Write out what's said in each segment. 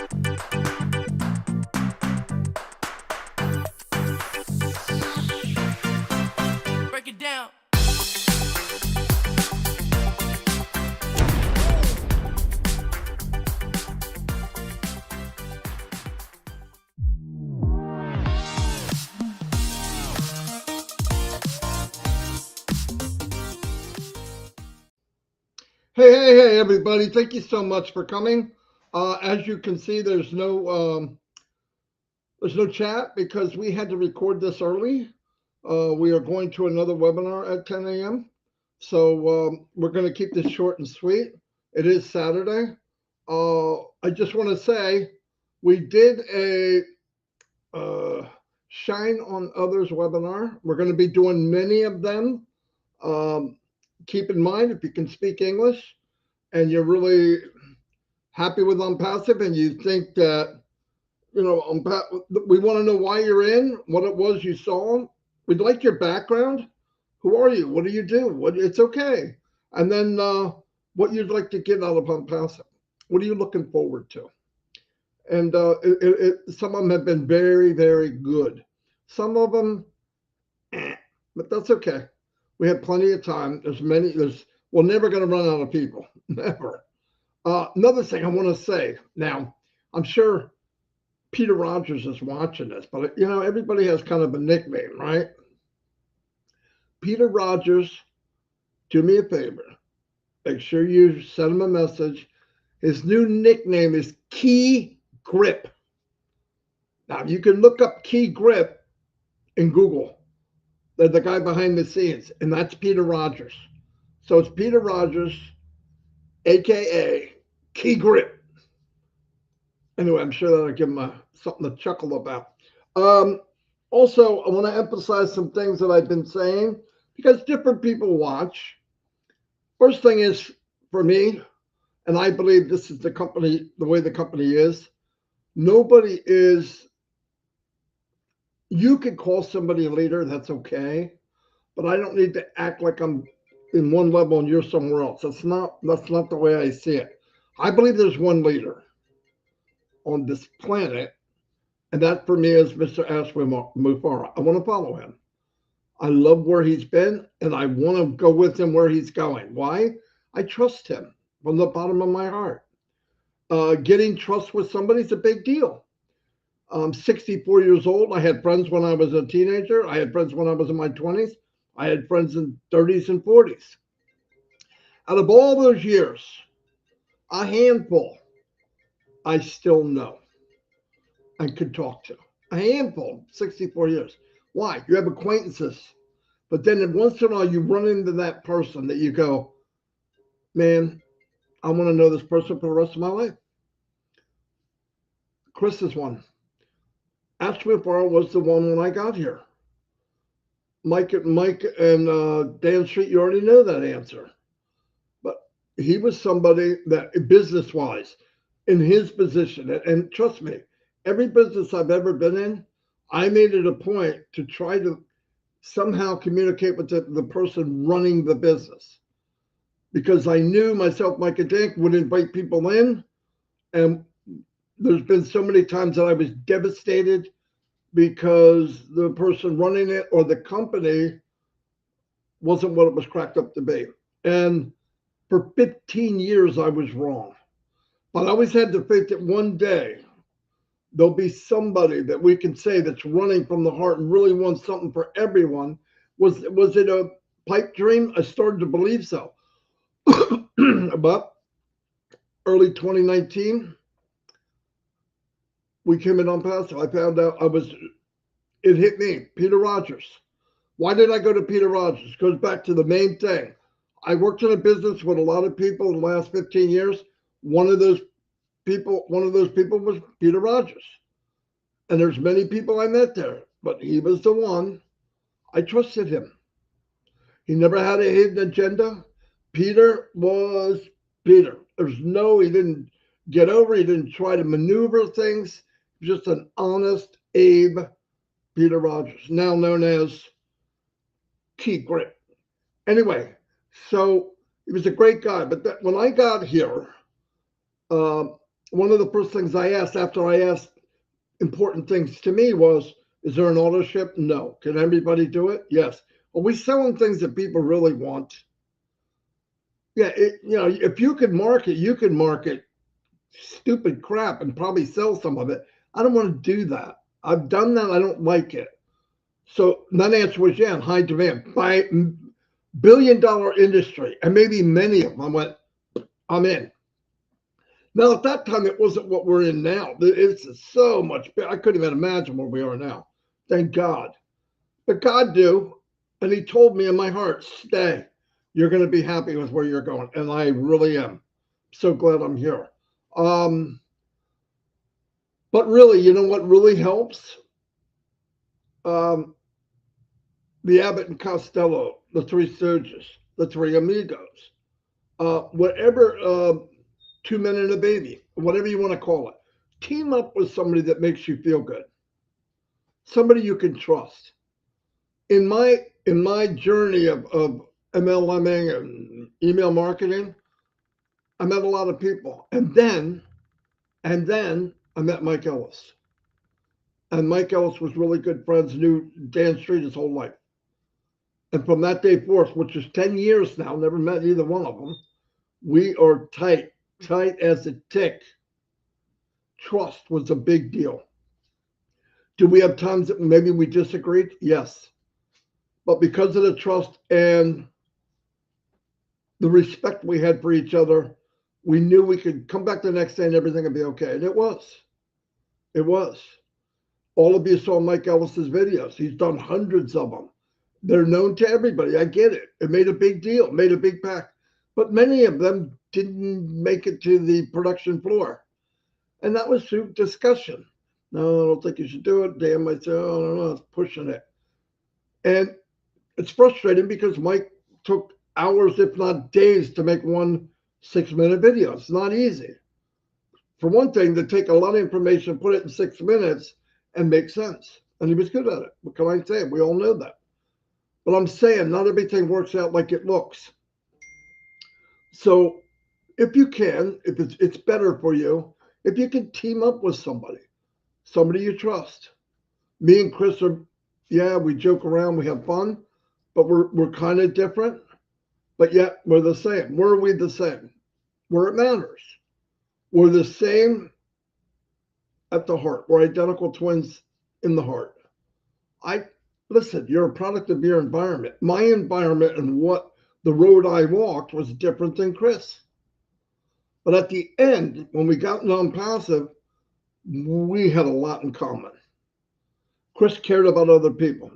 Break it down. Hey, everybody. Thank you so much for coming. As you can see, there's no chat because we had to record this early. We are going to another webinar at 10 a.m. So we're going to keep this short and sweet. It is Saturday. I just want to say we did a Shine on Others webinar. We're going to be doing many of them. Keep in mind, if you can speak English and you're really happy with Onpassive and you think that, you know, we want to know why you're in, what it was you saw. We'd like your background. Who are you? What do you do? It's okay. And then what you'd like to get out of Onpassive. What are you looking forward to? And some of them have been very, very good. Some of them, but that's okay. We have plenty of time. We're never going to run out of people. Never. Another thing I want to say now, I'm sure Peter Rogers is watching this, but you know, everybody has kind of a nickname, right? Peter Rogers, do me a favor. Make sure you send him a message. His new nickname is Key Grip. Now, you can look up Key Grip in Google. They're the guy behind the scenes, and that's Peter Rogers. So it's Peter Rogers, AKA Key Grip. Anyway, I'm sure that'll give him something to chuckle about. Also, I want to emphasize some things that I've been saying because different people watch. First thing is, for me, and I believe this is the way the company is, nobody is, you can call somebody a leader, that's okay, but I don't need to act like I'm in one level and you're somewhere else. That's not the way I see it. I believe there's one leader on this planet, and that for me is Mr. Ashwin Mufara. I want to follow him. I love where he's been, and I want to go with him where he's going. Why? I trust him from the bottom of my heart. Getting trust with somebody is a big deal. I'm 64 years old. I had friends when I was a teenager. I had friends when I was in my 20s. I had friends in 30s and 40s. Out of all those years, a handful I still know I could talk to. A handful, 64 years. Why? You have acquaintances. But then once in a while, you run into that person that you go, man, I want to know this person for the rest of my life. Chris is one. Ashwin Mufara was the one when I got here. Mike and Dan Street, you already know that answer. But he was somebody that, business-wise, in his position, and trust me, every business I've ever been in, I made it a point to try to somehow communicate with the person running the business. Because I knew myself, Mike and Dan, would invite people in, and there's been so many times that I was devastated because the person running it or the company wasn't what it was cracked up to be. And for 15 years, I was wrong. But I always had the faith that one day there'll be somebody that we can say that's running from the heart and really wants something for everyone. Was it a pipe dream? I started to believe so. But early 2019, we came in Onpassive. I found out it hit me, Peter Rogers. Why did I go to Peter Rogers? It goes back to the main thing. I worked in a business with a lot of people in the last 15 years. One of those people was Peter Rogers. And there's many people I met there, but he was the one. I trusted him. He never had a hidden agenda. Peter was Peter. He didn't get over, he didn't try to maneuver things. Just an honest Abe Peter Rogers, now known as Key Grip. Anyway, so he was a great guy. But when I got here, one of the first things I asked after I asked important things to me was, is there an auto ship? No. Can everybody do it? Yes. Are we selling things that people really want? Yeah, if you could market, you could market stupid crap and probably sell some of it. I don't want to do that. I've done that. I don't like it. So that answer was yeah, in high demand by billion-dollar industry, and maybe many of them. I went, I'm in. Now at that time, it wasn't what we're in now. It's so much better. I couldn't even imagine where we are now. Thank God. But God knew, and He told me in my heart, stay. You're going to be happy with where you're going, and I really am. So glad I'm here. But really, you know what really helps? Um, the Abbott and Costello, the Three Stooges, the Three Amigos, whatever, 2 Men and a Baby, whatever you want to call it. Team up with somebody that makes you feel good, somebody you can trust. In my journey of MLMing and email marketing, I met a lot of people, and then I met Mike Ellis, and Mike Ellis was really good friends, knew Dan Street his whole life. And from that day forth, which is 10 years now, never met either one of them, we are tight, tight as a tick. Trust was a big deal. Do we have times that maybe we disagreed? Yes. But because of the trust and the respect we had for each other, we knew we could come back the next day and everything would be okay. And it was. It was. All of you saw Mike Ellis's videos. He's done hundreds of them. They're known to everybody. I get it. It made a big deal, made a big pack. But many of them didn't make it to the production floor. And that was through discussion. No, I don't think you should do it. Dan might say, oh, I don't know, it's pushing it. And it's frustrating because Mike took hours, if not days, to make one 6-minute video. It's not easy. For one thing, to take a lot of information, put it in 6 minutes, and make sense. And he was good at it. What can I say? We all know that. But I'm saying not everything works out like it looks. So if you can, if it's better for you, if you can team up with somebody you trust. Me and Chris are, yeah, we joke around, we have fun, but we're kind of different, but yet we're the same. Where are we the same? Where it matters. We're the same at the heart. We're identical twins in the heart. Listen, you're a product of your environment. My environment and what the road I walked was different than Chris. But at the end, when we got non-passive, we had a lot in common. Chris cared about other people.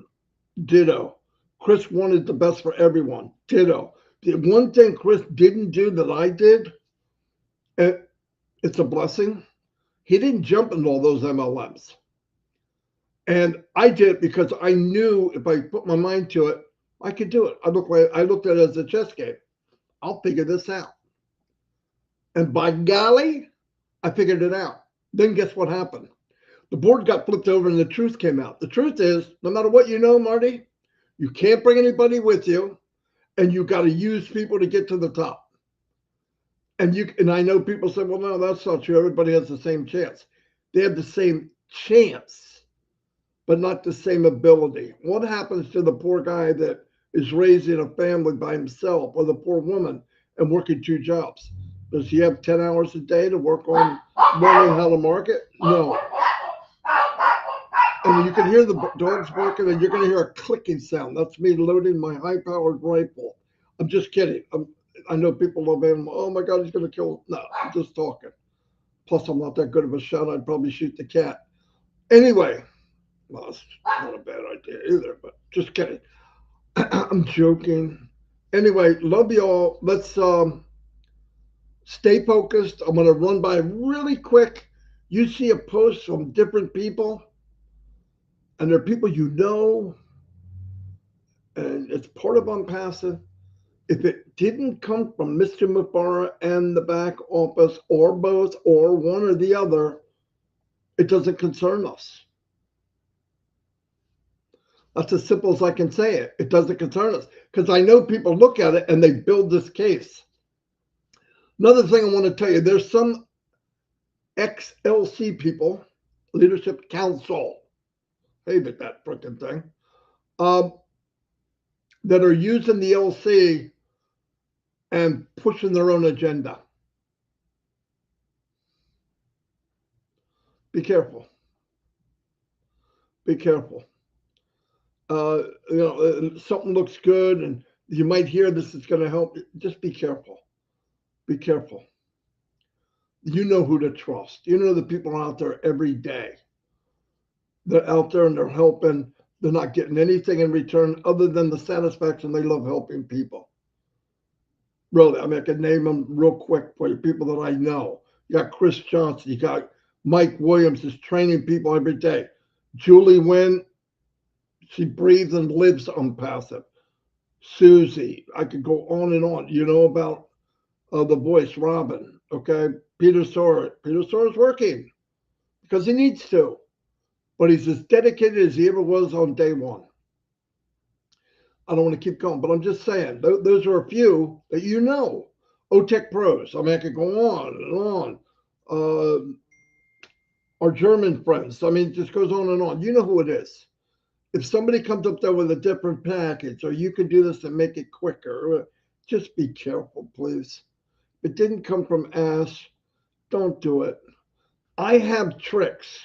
Ditto. Chris wanted the best for everyone. Ditto. The one thing Chris didn't do that I did, and it's a blessing, he didn't jump into all those MLMs. And I did it because I knew if I put my mind to it, I could do it. I looked at it as a chess game. I'll figure this out. And by golly, I figured it out. Then guess what happened? The board got flipped over and the truth came out. The truth is, no matter what you know, Marty, you can't bring anybody with you, and you got to use people to get to the top. And I know people say, well, no, that's not true. Everybody has the same chance. They have the same chance, but not the same ability. What happens to the poor guy that is raising a family by himself, or the poor woman and working 2 jobs? Does he have 10 hours a day to work on learning how to market? No. And you can hear the dogs barking, and you're going to hear a clicking sound. That's me loading my high-powered rifle. I'm just kidding. I know people love him. Oh my God, he's going to kill him. No, I'm just talking. Plus, I'm not that good of a shot. I'd probably shoot the cat. Anyway, well, it's not a bad idea either, but just kidding. I'm joking. Anyway, love you all. Let's stay focused. I'm going to run by really quick. You see a post from different people, and they're people you know, and it's part of Onpassive. If it didn't come from Mr. Mufara and the back office, or both, or one or the other, it doesn't concern us. That's as simple as I can say it. It doesn't concern us, because I know people look at it and they build this case. Another thing I want to tell you, there's some XLC people, Leadership Council, hated that freaking thing, that are using the LC and pushing their own agenda. Be careful. Be careful. Something looks good and you might hear this is going to help. Just be careful. Be careful. You know who to trust. You know the people out there every day. They're out there and they're helping. They're not getting anything in return other than the satisfaction. They love helping people. Really, I mean, I can name them real quick for you, people that I know. You got Chris Johnson. You got Mike Williams is training people every day. Julie Wynn, she breathes and lives Onpassive. Susie, I could go on and on. You know about the voice, Robin, okay? Peter Soares. Peter Soares working because he needs to, but he's as dedicated as he ever was on day one. I don't want to keep going, but I'm just saying, those are a few that you know. OTech Pros, I mean, I could go on and on. Our German friends, I mean, it just goes on and on. You know who it is. If somebody comes up there with a different package, or you can do this and make it quicker, just be careful, please. If it didn't come from Ash, don't do it. I have tricks.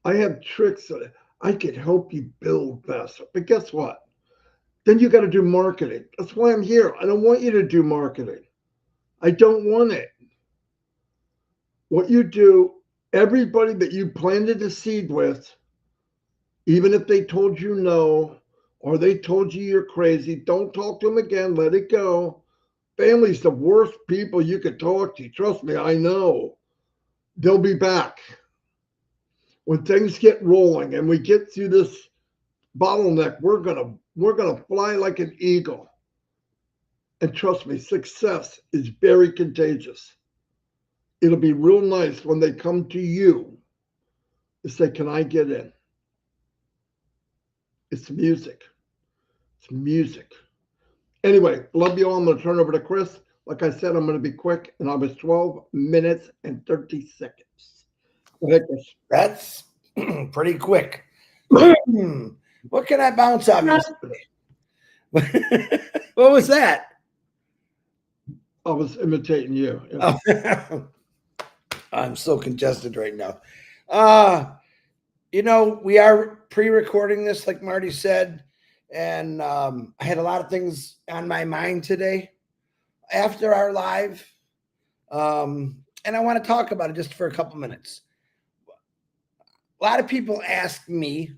That I could help you build faster. But guess what? Then you got to do marketing. That's why I'm here. I don't want you to do marketing. I don't want it. What you do, everybody that you planted a seed with, even if they told you no, or they told you you're crazy, don't talk to them again. Let it go. Family's the worst people you could talk to. Trust me, I know. They'll be back. When things get rolling and we get through this bottleneck, we're gonna fly like an eagle. And trust me, success is very contagious. It'll be real nice when they come to you to say, can I get in? It's music. It's music. Anyway, love you all. I'm going to turn over to Chris. Like I said, I'm going to be quick, and I was 12 minutes and 30 seconds. Go ahead, Chris. That's pretty quick. What can I bounce off you? What was that? I was imitating you. Oh. I'm so congested right now. We are pre-recording this, like Marty said, and I had a lot of things on my mind today after our live, and I want to talk about it just for a couple minutes. A lot of people ask me,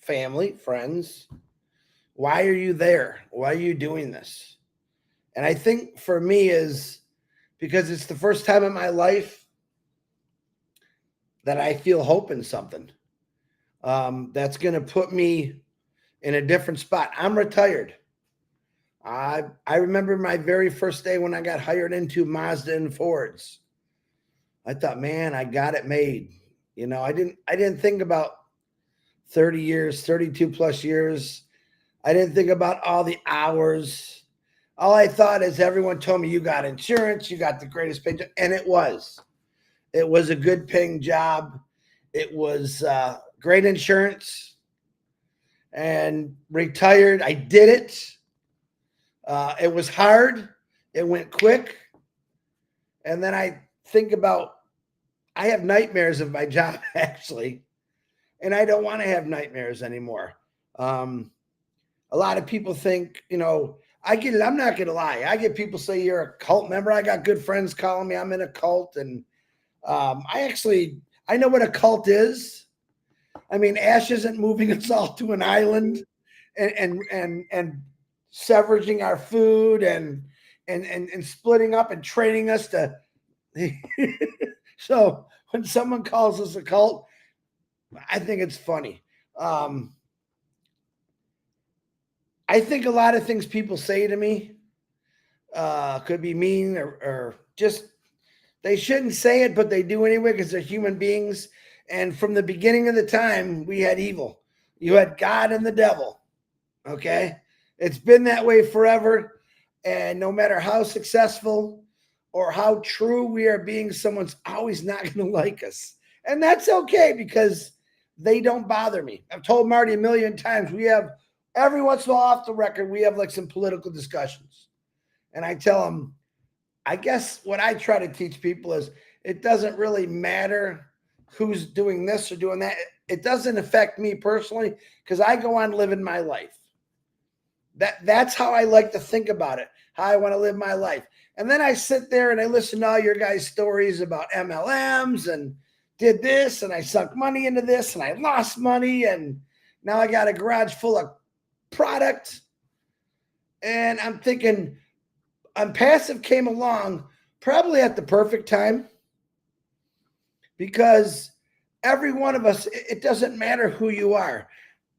family, friends, why are you there? Why are you doing this? And I think for me is because it's the first time in my life that I feel hope in something that's going to put me in a different spot. I'm retired. I remember my very first day when I got hired into Mazda and Fords. I thought, man, I got it made. I didn't think about 30 years, 32 plus years. I didn't think about all the hours. All I thought is everyone told me you got insurance, you got the greatest pay job, and it was. It was a good paying job. It was great insurance, and retired. I did it. It was hard. It went quick. And then I think about, I have nightmares of my job actually, and I don't want to have nightmares anymore. A lot of people think, I'm not going to lie. I get people say you're a cult member. I got good friends calling me I'm in a cult, and I know what a cult is. I mean, Ash isn't moving us all to an island and severing our food and splitting up and training us to. So when someone calls us a cult, I think it's funny. I think a lot of things people say to me could be mean or just, they shouldn't say it, but they do anyway because they're human beings. And from the beginning of the time, we had evil. You had God and the devil. Okay? It's been that way forever. And no matter how successful or how true we are being, someone's always not going to like us. And that's okay, because they don't bother me. I've told Marty a million times, we have every once in a while off the record, we have like some political discussions. And I tell him, I guess what I try to teach people is it doesn't really matter who's doing this or doing that. It doesn't affect me personally, because I go on living my life. That's how I like to think about it, how I want to live my life. And then I sit there and I listen to all your guys' stories about MLMs and did this, and I sunk money into this, and I lost money, and now I got a garage full of product. And I'm thinking, Onpassive came along probably at the perfect time, because every one of us, it doesn't matter who you are.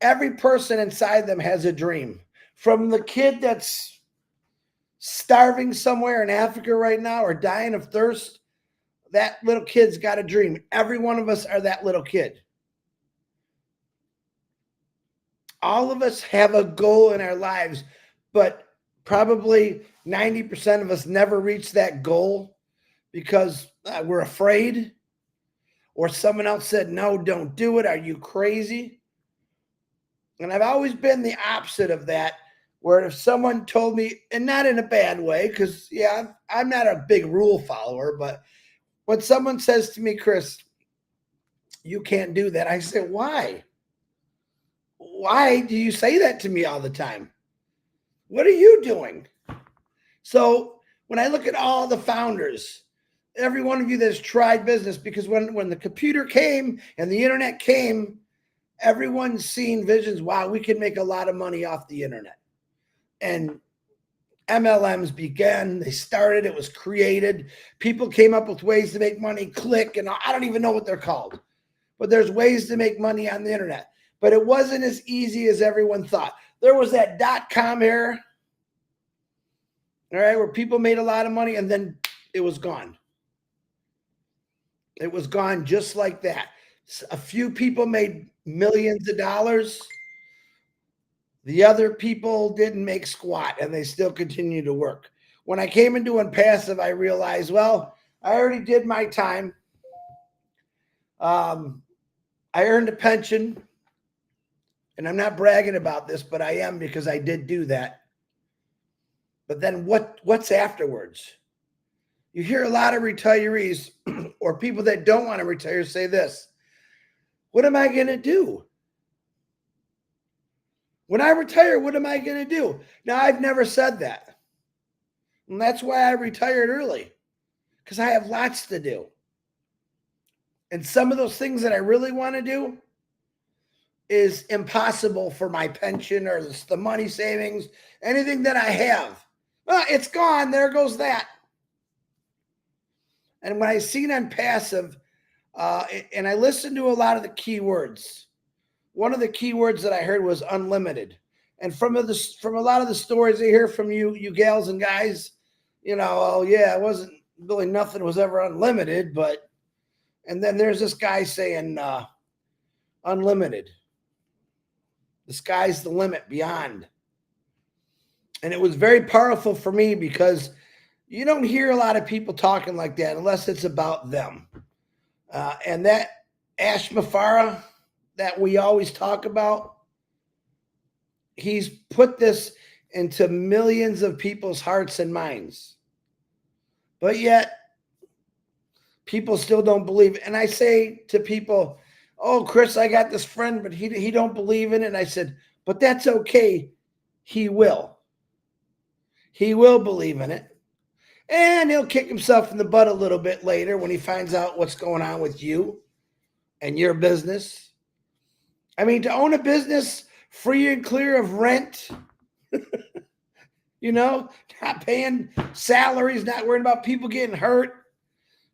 Every person inside them has a dream. From the kid that's starving somewhere in Africa right now or dying of thirst, that little kid's got a dream. Every one of us are that little kid. All of us have a goal in our lives, but probably 90% of us never reach that goal because we're afraid, or someone else said, no, don't do it. Are you crazy? And I've always been the opposite of that, where if someone told me, and not in a bad way, because, yeah, I'm not a big rule follower, but when someone says to me, Chris, you can't do that, I say, why? Why do you say that to me all the time? What are you doing? So when I look at all the founders, every one of you that's tried business, because when the computer came and the internet came, everyone's seen visions. Wow, we can make a lot of money off the internet. And MLMs began, they started, it was created. People came up with ways to make money, click, and I don't even know what they're called. But there's ways to make money on the internet. But it wasn't as easy as everyone thought. There was that .com era, all right, where people made a lot of money, and then it was gone. It was gone just like that. A few people made millions of dollars. The other people didn't make squat, and they still continue to work. When I came into Onpassive, I realized, well, I already did my time. I earned a pension, and I'm not bragging about this, but I am, because I did do that. But then what's afterwards? You hear a lot of retirees or people that don't want to retire say this: what am I going to do? When I retire, what am I going to do? Now, I've never said that. And that's why I retired early, because I have lots to do. And some of those things that I really want to do is impossible for my pension or the money savings, anything that I have. Well, it's gone. There goes that. And when I seen Onpassive, and I listened to a lot of the keywords, one of the keywords that I heard was unlimited. And from a lot of the stories I hear from you gals and guys, oh yeah, it wasn't really, nothing was ever unlimited, but, and then there's this guy saying unlimited. The sky's the limit, beyond. And it was very powerful for me, because you don't hear a lot of people talking like that unless it's about them. And that Ashmafara that we always talk about, he's put this into millions of people's hearts and minds. But yet, people still don't believe it. And I say to people, oh, Chris, I got this friend, but he don't believe in it. And I said, but that's okay. He will. He will believe in it. And he'll kick himself in the butt a little bit later when he finds out what's going on with you and your business. I mean, to own a business free and clear of rent, not paying salaries, not worrying about people getting hurt,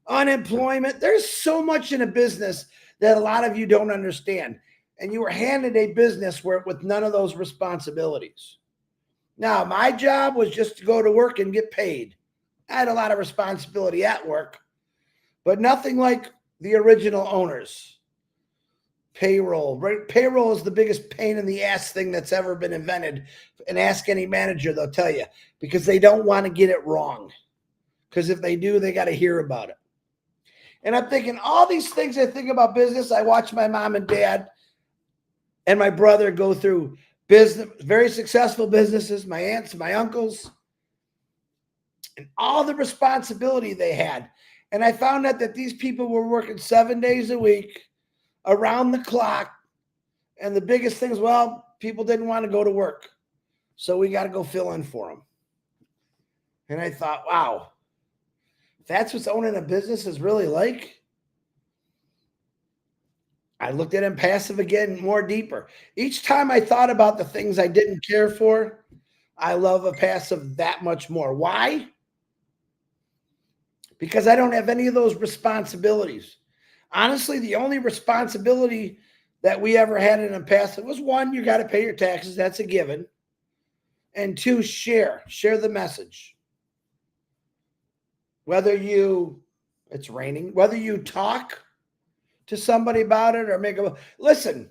unemployment. There's so much in a business that a lot of you don't understand. And you were handed a business with none of those responsibilities. Now, my job was just to go to work and get paid. I had a lot of responsibility at work, but nothing like the original owners. Payroll. Right? Payroll is the biggest pain in the ass thing that's ever been invented. And ask any manager, they'll tell you, because they don't want to get it wrong. Because if they do, they got to hear about it. And I'm thinking all these things I think about business. I watch my mom and dad and my brother go through business, very successful businesses, my aunts, my uncles, and all the responsibility they had. And I found out that these people were working 7 days a week, around the clock. And the biggest thing is, well, people didn't want to go to work. So we got to go fill in for them. And I thought, wow, if that's what owning a business is really like. I looked at Onpassive again more deeper. Each time I thought about the things I didn't care for, I love Onpassive that much more. Why? Because I don't have any of those responsibilities. Honestly, the only responsibility that we ever had in Onpassive was, one, you got to pay your taxes. That's a given. And two, share the message. Whether it's raining, whether you talk to somebody about it or listen,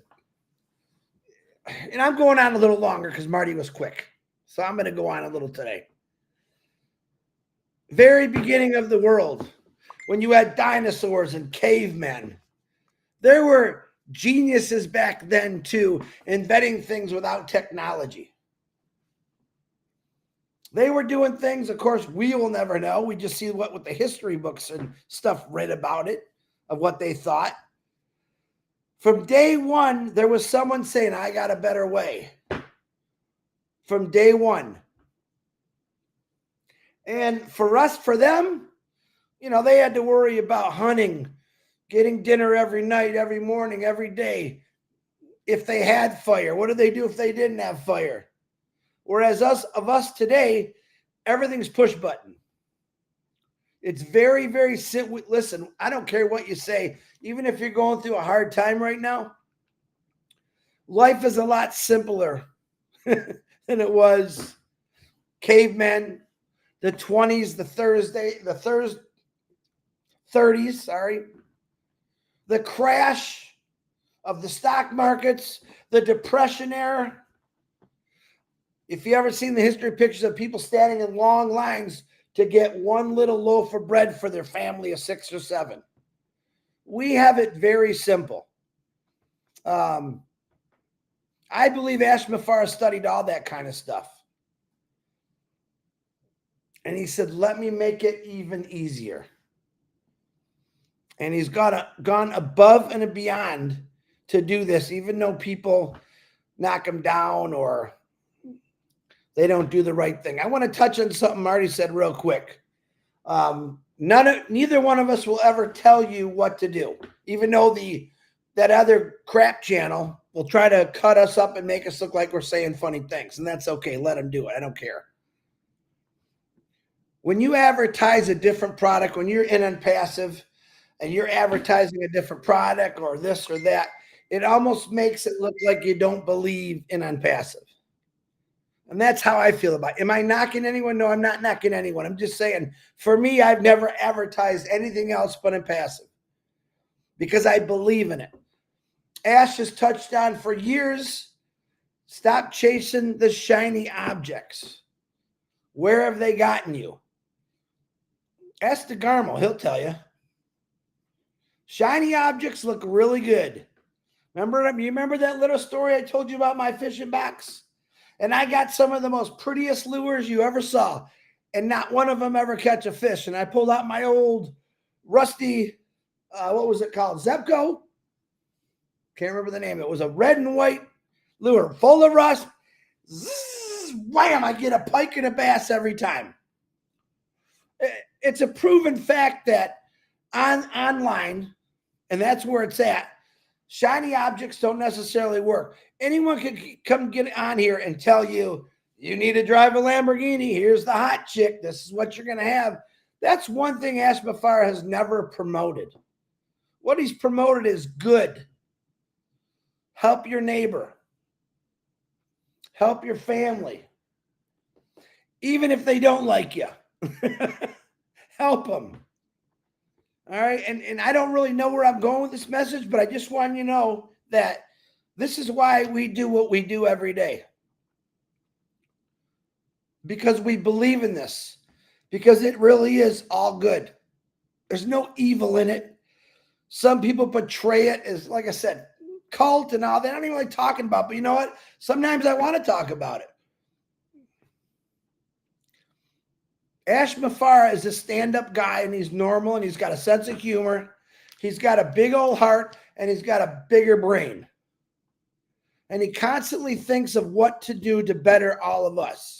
and I'm going on a little longer because Marty was quick. So I'm going to go on a little today. Very beginning of the world, when you had dinosaurs and cavemen, there were geniuses back then too, inventing things without technology. They were doing things, of course, we will never know. We just see what with the history books and stuff read about it, of what they thought. From day one, there was someone saying, I got a better way. From day one. And for them, they had to worry about hunting, getting dinner every night, every morning, every day. If they had fire, what did they do if they didn't have fire? Whereas us today, everything's push button. It's very, very simple. Listen, I don't care what you say. Even if you're going through a hard time right now, life is a lot simpler than it was cavemen, the 20s, the 30s, the crash of the stock markets, the Depression era. If you ever seen the history pictures of people standing in long lines to get one little loaf of bread for their family of 6 or 7. We have it very simple. I believe Ashmafar studied all that kind of stuff. And he said, let me make it even easier. And he's gone above and beyond to do this, even though people knock him down or they don't do the right thing. I want to touch on something Marty said real quick. Neither one of us will ever tell you what to do, even though that other crap channel will try to cut us up and make us look like we're saying funny things. And that's okay. Let them do it. I don't care. When you advertise a different product, when you're in Onpassive and you're advertising a different product or this or that, it almost makes it look like you don't believe in Onpassive. And that's how I feel about it. Am I knocking anyone? No, I'm not knocking anyone. I'm just saying, for me, I've never advertised anything else but Onpassive because I believe in it. Ash has touched on for years, stop chasing the shiny objects. Where have they gotten you? Ask DeGarmo, he'll tell you. Shiny objects look really good. You remember that little story I told you about my fishing box? And I got some of the most prettiest lures you ever saw, and not one of them ever catch a fish. And I pulled out my old rusty, what was it called? Zebco? Can't remember the name. It was a red and white lure full of rust. Zzz, wham, I get a pike and a bass every time. It's a proven fact that online, and that's where it's at, shiny objects don't necessarily work. Anyone can come get on here and tell you, you need to drive a Lamborghini. Here's the hot chick. This is what you're going to have. That's one thing Ashmafar has never promoted. What he's promoted is good. Help your neighbor. Help your family. Even if they don't like you. Help them. All right. And I don't really know where I'm going with this message, but I just want you to know that this is why we do what we do every day. Because we believe in this. because it really is all good. There's no evil in it. Some people portray it as, like I said, cult and all that. I don't even like talking about, but you know what? Sometimes I want to talk about it. Ash Mafara is a stand-up guy, and he's normal, and he's got a sense of humor. He's got a big old heart, and he's got a bigger brain. And he constantly thinks of what to do to better all of us.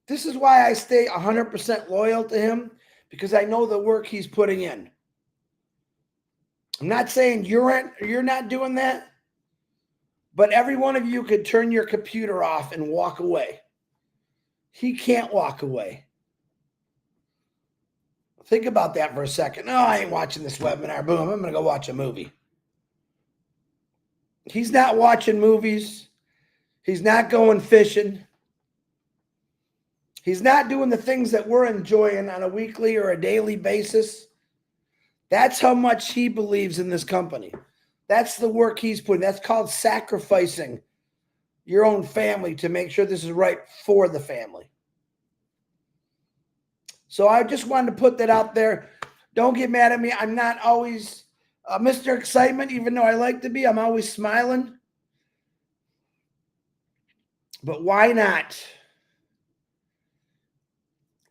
This is why I stay 100% loyal to him, because I know the work he's putting in. I'm not saying you're not doing that, but every one of you could turn your computer off and walk away. He can't walk away. Think about that for a second. No, I ain't watching this webinar. Boom, I'm going to go watch a movie. He's not watching movies. He's not going fishing. He's not doing the things that we're enjoying on a weekly or a daily basis. That's how much he believes in this company. That's the work he's putting. That's called sacrificing your own family to make sure this is right for the family. So I just wanted to put that out there. Don't get mad at me. I'm not always Mr. Excitement, even though I like to be. I'm always smiling. But why not?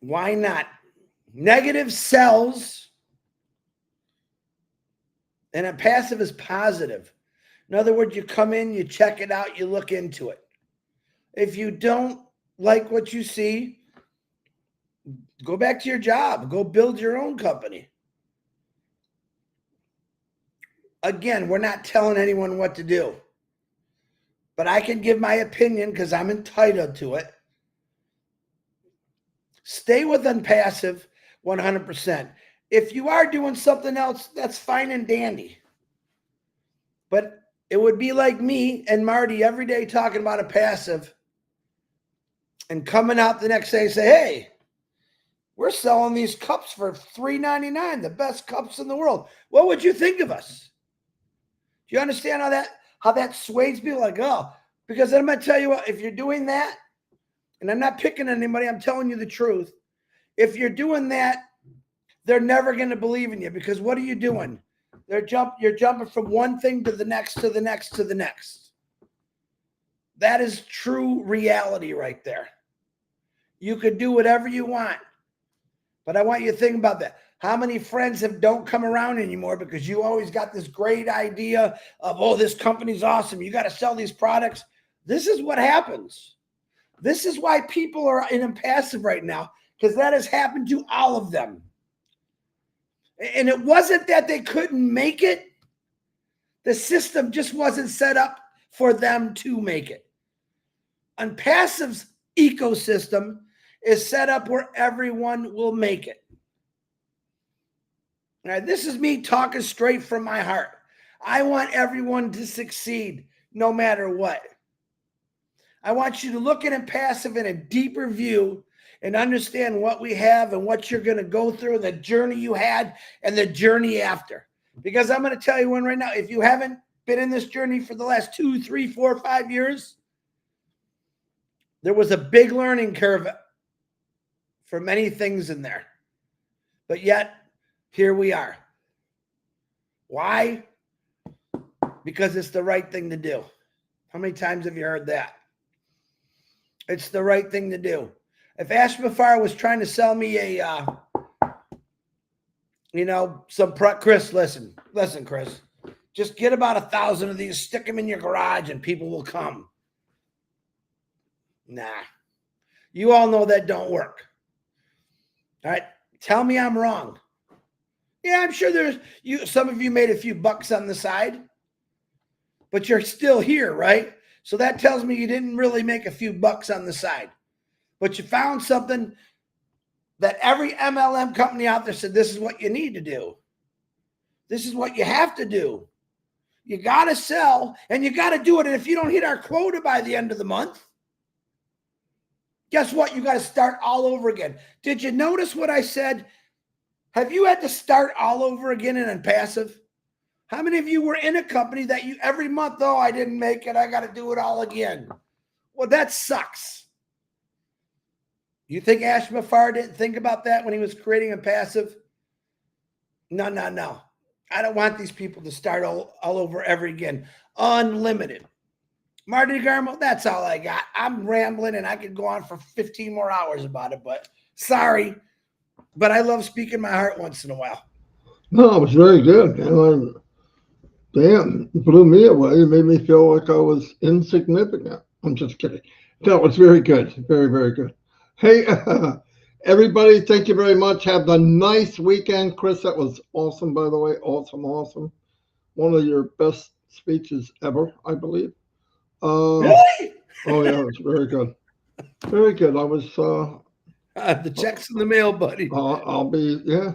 Why not? Negative sells, and a passive is positive. In other words, you come in, you check it out, you look into it. If you don't like what you see, go back to your job. Go build your own company. Again, we're not telling anyone what to do. But I can give my opinion because I'm entitled to it. Stay with Onpassive 100%. If you are doing something else, that's fine and dandy. But it would be like me and Marty every day talking about a passive and coming out the next day and say, hey, we're selling these cups for $3.99, the best cups in the world. What would you think of us? Do you understand how that sways people? Like, oh, because I'm going to tell you what, if you're doing that, and I'm not picking anybody, I'm telling you the truth. If you're doing that, they're never going to believe in you, because what are you doing? You're jumping from one thing to the next, to the next, to the next. That is true reality right there. You could do whatever you want, but I want you to think about that. How many friends don't come around anymore because you always got this great idea of, oh, this company's awesome, you got to sell these products? This is what happens. This is why people are in Onpassive right now, because that has happened to all of them. And it wasn't that they couldn't make it. The system just wasn't set up for them to make it. Onpassive's ecosystem is set up where everyone will make it. Now, this is me talking straight from my heart. I want everyone to succeed no matter what. I want you to look at Onpassive in a deeper view and understand what we have and what you're going to go through, the journey you had and the journey after. Because I'm going to tell you one right now, if you haven't been in this journey for the last 2, 3, 4, 5 years, there was a big learning curve for many things in there. But yet, here we are. Why? Because it's the right thing to do. How many times have you heard that? It's the right thing to do. If Ash Mafar was trying to sell me Chris, listen, Chris, just get about 1,000 of these, stick them in your garage, and people will come. Nah, you all know that don't work. All right, tell me I'm wrong. Yeah, I'm sure some of you made a few bucks on the side, but you're still here, right? So that tells me you didn't really make a few bucks on the side, but you found something that every MLM company out there said, this is what you need to do. This is what you have to do. You got to sell, and you got to do it. And if you don't hit our quota by the end of the month, guess what? You got to start all over again. Did you notice what I said? Have you had to start all over again in Onpassive? How many of you were in a company that you every month, oh, I didn't make it, I got to do it all again? Well, that sucks. You think Ash Mafar didn't think about that when he was creating Onpassive? No, no, no. I don't want these people to start all over ever again. Unlimited. Marty Garmo, that's all I got. I'm rambling and I could go on for 15 more hours about it, but sorry. But I love speaking my heart once in a while. No, it was very good. And damn, it blew me away. It made me feel like I was insignificant. I'm just kidding. That was very good. Very, very good. Hey, everybody, thank you very much. Have a nice weekend. Chris, that was awesome, by the way. Awesome, awesome. One of your best speeches ever, I believe. Really? Oh, yeah, it was very good. Very good. I was, The check's in the mail, buddy. I'll be, yeah.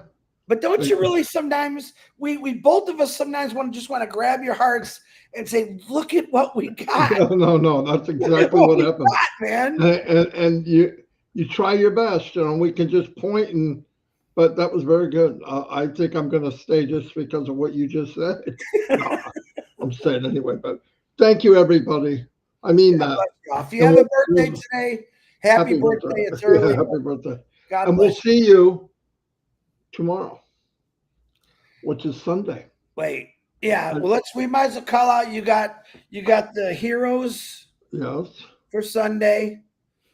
But don't you really sometimes, we both of us sometimes just want to grab your hearts and say, look at what we got. No, that's exactly what happened. Man. And you try your best, we can just point but that was very good. I think I'm going to stay just because of what you just said. No, I'm staying anyway, but thank you, everybody. I mean that. If you have a birthday today, happy birthday. It's early. Yeah, happy birthday. God and bless we'll see you tomorrow, which is Sunday. Wait. Yeah. Well, we might as well call out. You got the heroes. Yes. For Sunday.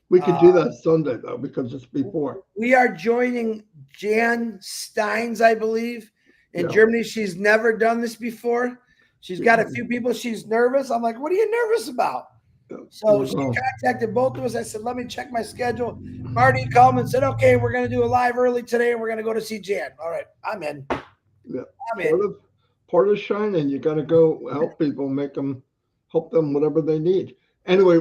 We could do that Sunday though, because it's before. We are joining Jan Steins, I believe, in Germany. She's never done this before. She's got a few people. She's nervous. I'm like, what are you nervous about? So she contacted both of us. I said, let me check my schedule. Marty called and said, okay, we're going to do a live early today, and we're going to go to see Jan. All right, I'm in. Yeah. I'm in. Part of shining, you got to go help people, help them whatever they need. Anyway.